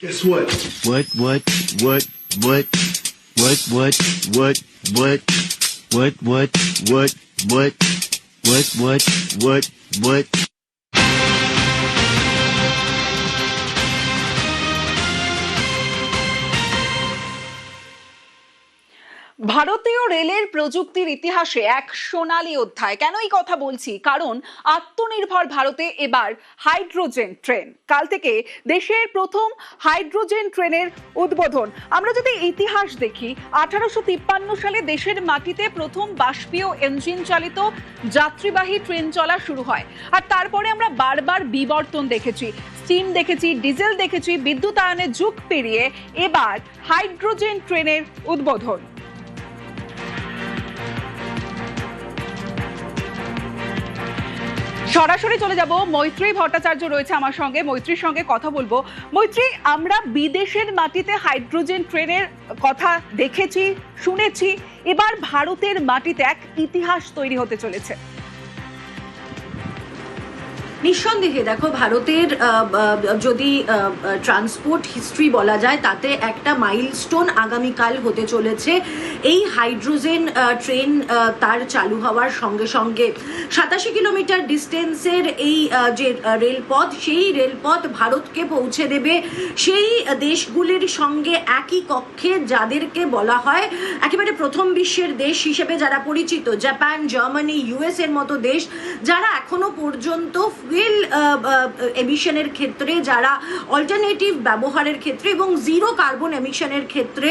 Guess what? What? ভারতীয় রেলের প্রযুক্তির ইতিহাসে এক সোনালী অধ্যায়। কেন এই কথা বলছি? কারণ আত্মনির্ভর ভারতে এবার হাইড্রোজেন ট্রেন। কাল থেকে দেশের প্রথম হাইড্রোজেন ট্রেনের উদ্বোধন। আমরা যদি ইতিহাস দেখি, 1853 সালে দেশের মাটিতে প্রথম বাষ্পীয় ইঞ্জিন চালিত যাত্রীবাহী ট্রেন চলা শুরু হয়। আর তারপরে আমরা বারবার বিবর্তন দেখেছি, স্টিম দেখেছি, ডিজেল দেখেছি, বিদ্যুতায়নের যুগ পেরিয়ে এবার হাইড্রোজেন ট্রেনের উদ্বোধন। সরাসরি চলে যাব, মৈত্রী ভট্টাচার্য রয়েছে আমার সঙ্গে, মৈত্রীর সঙ্গে কথা বলবো। মৈত্রী, আমরা বিদেশের মাটিতে হাইড্রোজেন ট্রেনের কথা দেখেছি, শুনেছি, এবার ভারতের মাটিতে এক ইতিহাস তৈরি হতে চলেছে। নিঃসন্দেহে দেখো, ভারতের যদি ট্রান্সপোর্ট হিস্ট্রি বলা যায়, তাতে একটা মাইলস্টোন আগামীকাল হতে চলেছে। এই হাইড্রোজেন ট্রেন তার চালু হওয়ার সঙ্গে সঙ্গে 87 কিলোমিটার ডিস্টেন্সের এই যে রেলপথ, সেই রেলপথ ভারতকে পৌঁছে দেবে সেই দেশগুলির সঙ্গে একই কক্ষে, যাদেরকে বলা হয় একেবারে প্রথম বিশ্বের দেশ হিসেবে যারা পরিচিত, জাপান, জার্মানি, ইউএস এর মতো দেশ, যারা এখনো পর্যন্ত ফুয়েল এমিশনের ক্ষেত্রে, যারা অল্টারনেটিভ ব্যবহারের ক্ষেত্রে এবং জিরো কার্বন এমিশনের ক্ষেত্রে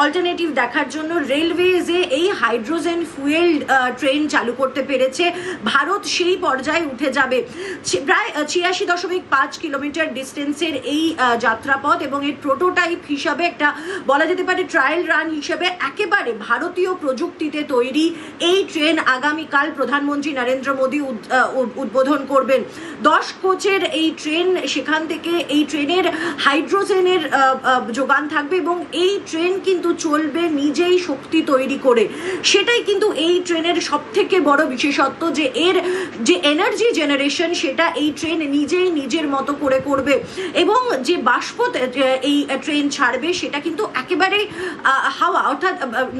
অল্টারনেটিভ দেখার জন্য রেলওয়েজে এই হাইড্রোজেন ফুয়েল ট্রেন চালু করতে পেরেছে। ভারত সেই পর্যায়ে উঠে যাবে। প্রায় 86.5 কিলোমিটার ডিস্টেন্সের এই যাত্রাপথ এবং এর প্রোটোটাইপ হিসাবে, একটা বলা যেতে পারে ট্রায়াল রান হিসাবে, একেবারে ভারতীয় প্রযুক্তিতে তৈরি এই ট্রেন আগামীকাল প্রধানমন্ত্রী নরেন্দ্র মোদী উদ্বোধন করবেন। 10 কোচের এই ট্রেন, সেখান থেকে এই ট্রেনের হাইড্রোজেনের যোগান থাকবে এবং এই ট্রেন কিন্তু চলবে নিজেই শক্তি তৈরি করে। সেটাই কিন্তু এই ট্রেনের সব থেকে বড় বিশেষত্ব, যে এর যে এনার্জি জেনারেশন, সেটা এই ট্রেন নিজেই নিজের মতো করে করবে এবং যে বাষ্প এই ট্রেন ছাড়বে সেটা কিন্তু একেবারে হাওয়া, অর্থাৎ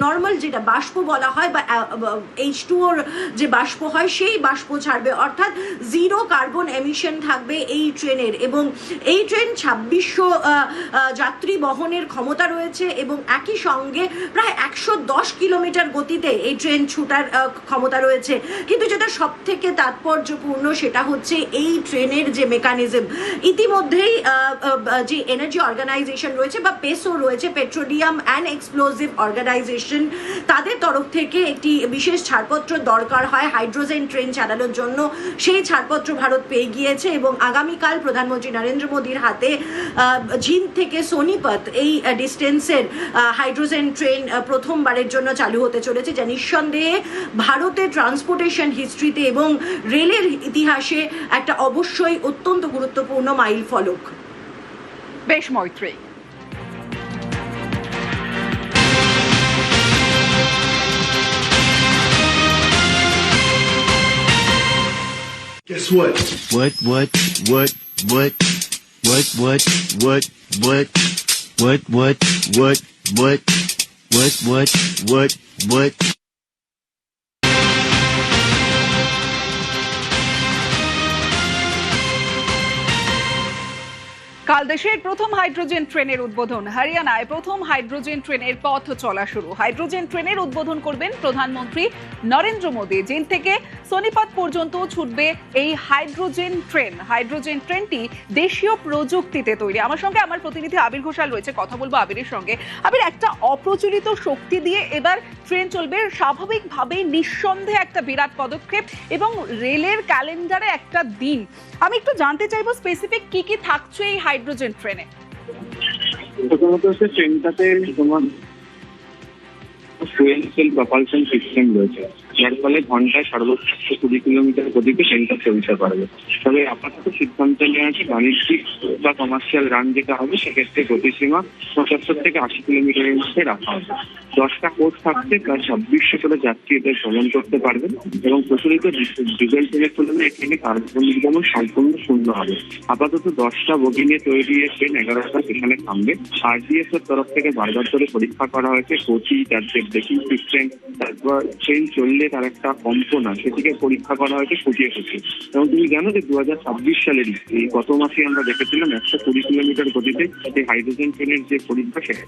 নর্মাল যেটা বাষ্প বলা হয় বা H2O যে বাষ্প হয়, সেই বাষ্প ছাড়বে, অর্থাৎ জিরো কার্বন এমিশন থাকবে এই ট্রেনের। এবং এই ট্রেন 2600 যাত্রী বহনের ক্ষমতা রয়েছে এবং একই সঙ্গে প্রায় 110 কিলোমিটার গতিতে এই ট্রেন ছুটার ক্ষমতা রয়েছে। কিন্তু যেটা সব থেকে তাৎপর্যপূর্ণ, সেটা হচ্ছে এই ট্রেনের যে মেকানিজম। ইতিমধ্যেই যে এনার্জি অর্গানাইজেশন রয়েছে বা পেসো রয়েছে, পেট্রোলিয়াম অ্যান্ড এক্সপ্লোসিভ অর্গানাইজেশন, তাদের তরফ থেকে একটি বিশেষ ছাড়পত্র দরকার হয় হাইড্রোজেন ট্রেন চালানোর জন্য। সেই ছাড়পত্র ভারত পেয়ে গিয়েছে এবং আগামীকাল প্রধানমন্ত্রী নরেন্দ্র মোদীর হাতে জিন্দ থেকে সোনিপত এই ডিস্টেন্সের হাইড্রোজেন ট্রেন প্রথমবারের জন্য চালু হতে চলেছে, যা নিঃসন্দেহে ভারতের ট্রান্সপোর্টেশন হিস্ট্রিতে এবং রেলের ইতিহাসে একটা অবশ্যই অত্যন্ত গুরুত্বপূর্ণ মাইল ফলক। বেশ মৈত্রী। Guess what? What? কাল দেশের প্রথম হাইড্রোজেন ট্রেনের উদ্বোধন। হরিয়ানায় প্রথম হাইড্রোজেন ট্রেনের পথ চলা শুরু। হাইড্রোজেন ট্রেনের উদ্বোধন করবেন প্রধানমন্ত্রী নরেন্দ্র মোদী। জিন্দ থেকে সোনিপত পর্যন্ত ছুটবে এই হাইড্রোজেন ট্রেন। হাইড্রোজেন ট্রেনটি দেশীয় প্রযুক্তিতে তৈরি। আমার সঙ্গে আমার প্রতিনিধি আবির ঘোষাল রয়েছে, কথা বলবো আবিরের সঙ্গে। আবির, একটা অপ্রচলিত শক্তি দিয়ে এবার ট্রেন চলবে, স্বাভাবিকভাবেই নিঃসন্দেহে একটা বিরাট পদক্ষেপ এবং রেলের ক্যালেন্ডারে একটা দিন। আমি একটু জানতে চাইবো স্পেসিফিক কি কি থাকছে এই হাইড্রোজেন ট্রেনে। প্রথমত হচ্ছে ট্রেনটাতে তোমার ফুয়েল সেল প্রপালশন সিস্টেম রয়েছে, যার ফলে ঘন্টায় সর্বোচ্চ 120 কিলোমিটার গতিতে ট্রেনটা চলতে পারবে। তবে আপাতত সিদ্ধান্ত নেওয়া আছে বাণিজ্যিক বা কমার্শিয়াল রান যেটা হবে সেক্ষেত্রে গতিসীমা 75 থেকে 80 কিলোমিটারের মধ্যে রাখা হবে। 10টা কোচ থাকতে প্রায় 2600 করে যাত্রী এতে ভ্রমণ করতে পারবেন এবং প্রচলিত ডিজেল ট্রেনের তুলনায় এখানে কার্বন নির্গমন সম্পূর্ণ শূন্য হবে। আপাতত 10টা বগি নিয়ে তৈরি এই ট্রেন 11টা স্টেশনে থামবে। আরডিএস এর তরফ থেকে বারবার করে পরীক্ষা করা হয়েছে কোচি, তার যে ব্রেকিং সিস্টেম, তারপর ট্রেন চললে তার একটা কম্পনা সেটিকে পরীক্ষা করা হয়েছে ফুটিয়ে ফুটিয়ে। এবং তুমি জানো যে 2026 সালেরই এই গত মাসে আমরা দেখেছিলাম 120 কিলোমিটার গতিতে এই হাইড্রোজেন ট্রেনের যে পরীক্ষা সেটা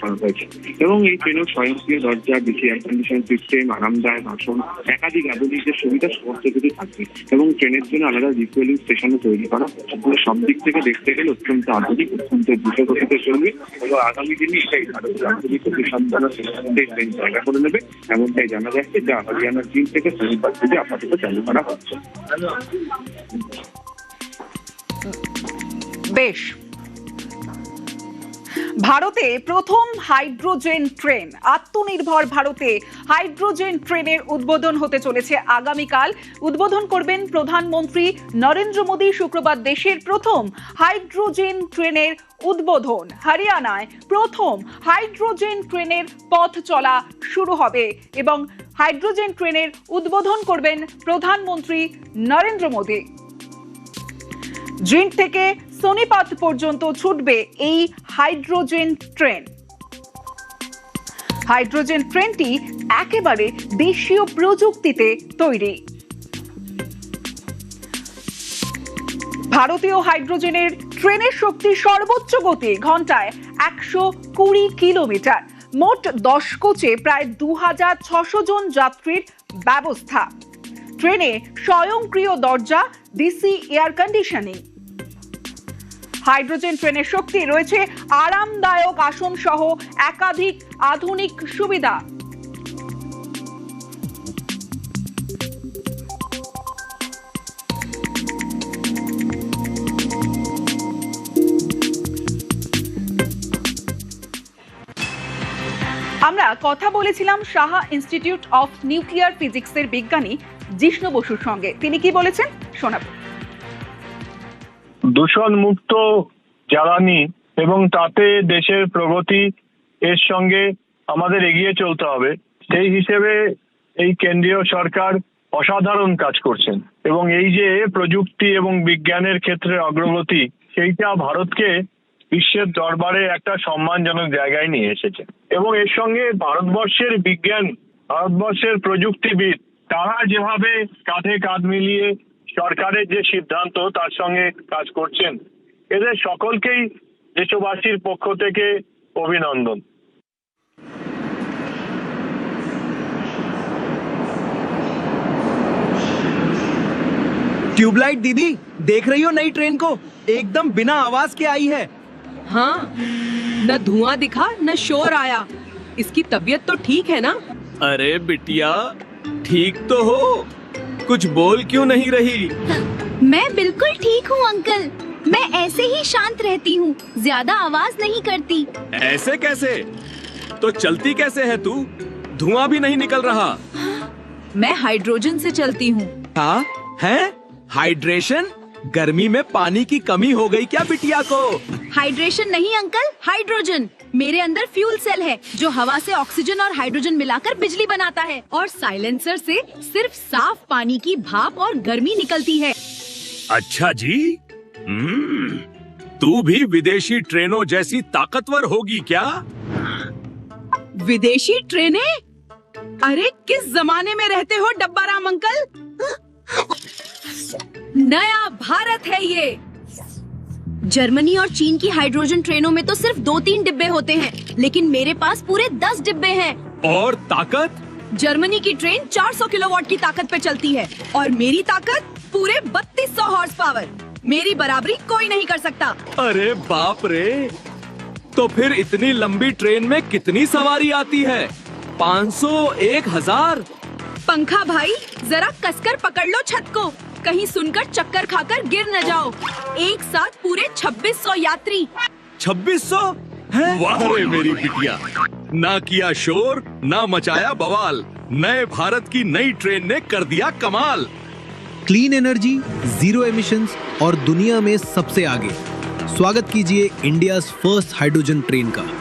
করা হয়েছে। এবং এই ট্রেনের স্বয়ংক্রিয় দরজা, ডিসি এয়ার কন্ডিশন সিস্টেম, আরামদায়ক আসন, একাধিক আধুনিক যে সুবিধা সমস্ত কিছু থাকবে এবং ট্রেনের জন্য আলাদা রিফুয়েলিং স্টেশনও তৈরি করা। সব দিক থেকে দেখতে গেলে অত্যন্ত আধুনিক, অত্যন্ত দ্রুত গতিতে চলবে এবং আগামী দিনে এটাই ভারতের আধুনিক প্রতিসম্পন্ন ট্রেন জায়গা করে নেবে এমনটাই জানা যাচ্ছে, যা হরিয়ানার জিন থেকে শনিবার থেকে আপাতত চালু করা হচ্ছে। বেশ, ভারতে প্রথম হাইড্রোজেন ট্রেন, আত্মনির্ভর ভারতে হাইড্রোজেন ট্রেনের উদ্বোধন হতে চলেছে আগামীকাল। উদ্বোধন করবেন প্রধানমন্ত্রী নরেন্দ্র মোদী। শুক্রবার দেশের প্রথম হাইড্রোজেন ট্রেনের উদ্বোধন। হরিয়ানায় প্রথম হাইড্রোজেন ট্রেনের পথ চলা শুরু হবে এবং হাইড্রোজেন ট্রেনের উদ্বোধন করবেন প্রধানমন্ত্রী নরেন্দ্র মোদী। জিন্ড থেকে সোনিপত পর্যন্ত ছুটবে এই হাইড্রোজেন ট্রেন। হাইড্রোজেন ট্রেনটি একেবারে দেশীয় প্রযুক্তিতে তৈরি। ভারতীয় হাইড্রোজেনের ট্রেনের শক্তি সর্বোচ্চ গতি ঘন্টায় 120 কিলোমিটার। মোট 10 কোচে প্রায় 2600 জন যাত্রীর ব্যবস্থা। ট্রেনে স্বয়ংক্রিয় দরজা, ডিসি এয়ার কন্ডিশনিং। হাইড্রোজেন ট্রেনের শক্তি রয়েছে আরামদায়ক আসন সহ একাধিক আধুনিক সুবিধা। আমরা কথা বলেছিলাম সাহা ইনস্টিটিউট অফ নিউক্লিয়ার ফিজিক্সের বিজ্ঞানী জিষ্ণু বসুর সঙ্গে। তিনি কি বলেছেন শোনাব। দূষণ মুক্ত জ্বালানি এবং তাতে দেশের প্রগতি এর সঙ্গে আমাদের এগিয়ে চলতে হবে। সেই হিসেবে এই কেন্দ্রীয় সরকার অসাধারণ কাজ করছেন এবং এই যে প্রযুক্তি এবং বিজ্ঞানের ক্ষেত্রে অগ্রগতি, সেইটা ভারতকে বিশ্বের দরবারে একটা সম্মানজনক জায়গায় নিয়ে এসেছে। এবং এর সঙ্গে ভারতবর্ষের বিজ্ঞান, ভারতবর্ষের প্রযুক্তিবিদ, তারা যেভাবে কাঁধে কাঁধ মিলিয়ে সরকারের যে সিদ্ধান্ত তার সঙ্গে কাজ করছেন, এদের সকলকেই দেশবাসীর পক্ষ থেকে অভিনন্দন। ट्यूबलाइट दीदी, देख रही हो नई ट्रेन को? एकदम बिना आवाज के आई है। हाँ, न धुआं दिखा न शोर आया। इसकी तबीयत तो ठीक है ना? अरे बिटिया, ठीक तो हो, कुछ बोल क्यों नहीं रही? मैं बिल्कुल ठीक हूँ अंकल। मैं ऐसे ही शांत रहती हूँ, ज्यादा आवाज नहीं करती। ऐसे कैसे? तो चलती कैसे है तू? धुआं भी नहीं निकल रहा। मैं हाइड्रोजन से चलती हूँ। हाँ है? हाइड्रेशन? गर्मी में पानी की कमी हो गई क्या बिटिया को? हाइड्रेशन नहीं अंकल, हाइड्रोजन। मेरे अंदर फ्यूल सेल है जो हवा से ऑक्सीजन और हाइड्रोजन मिलाकर बिजली बनाता है और साइलेंसर से सिर्फ साफ पानी की भाप और गर्मी निकलती है। अच्छा जी, तू भी विदेशी ट्रेनों जैसी ताकतवर होगी क्या? विदेशी ट्रेनें? अरे किस जमाने में रहते हो डब्बाराम अंकल? नया भारत है ये। जर्मनी और चीन की हाइड्रोजन ट्रेनों में तो सिर्फ 2-3 डिब्बे होते हैं, लेकिन मेरे पास पूरे 10 डिब्बे हैं। और ताकत? जर्मनी की ट्रेन 400 किलोवाट की ताकत पे चलती है और मेरी ताकत पूरे 3200 हॉर्स पावर। मेरी बराबरी कोई नहीं कर सकता। अरे बाप रे, तो फिर इतनी लंबी ट्रेन में कितनी सवारी आती है? 500, 1000? पंखा भाई, जरा कसकर पकड़ लो छत को, कहीं सुनकर चक्कर खाकर गिर न जाओ। एक साथ पूरे 2600 यात्री। 2600? वाह रे मेरी बिटिया, ना किया शोर, ना मचाया बवाल। नए भारत की नई ट्रेन ने कर दिया कमाल। क्लीन एनर्जी, जीरो एमिशंस और दुनिया में सबसे आगे। स्वागत कीजिए इंडियाज फर्स्ट हाइड्रोजन ट्रेन का।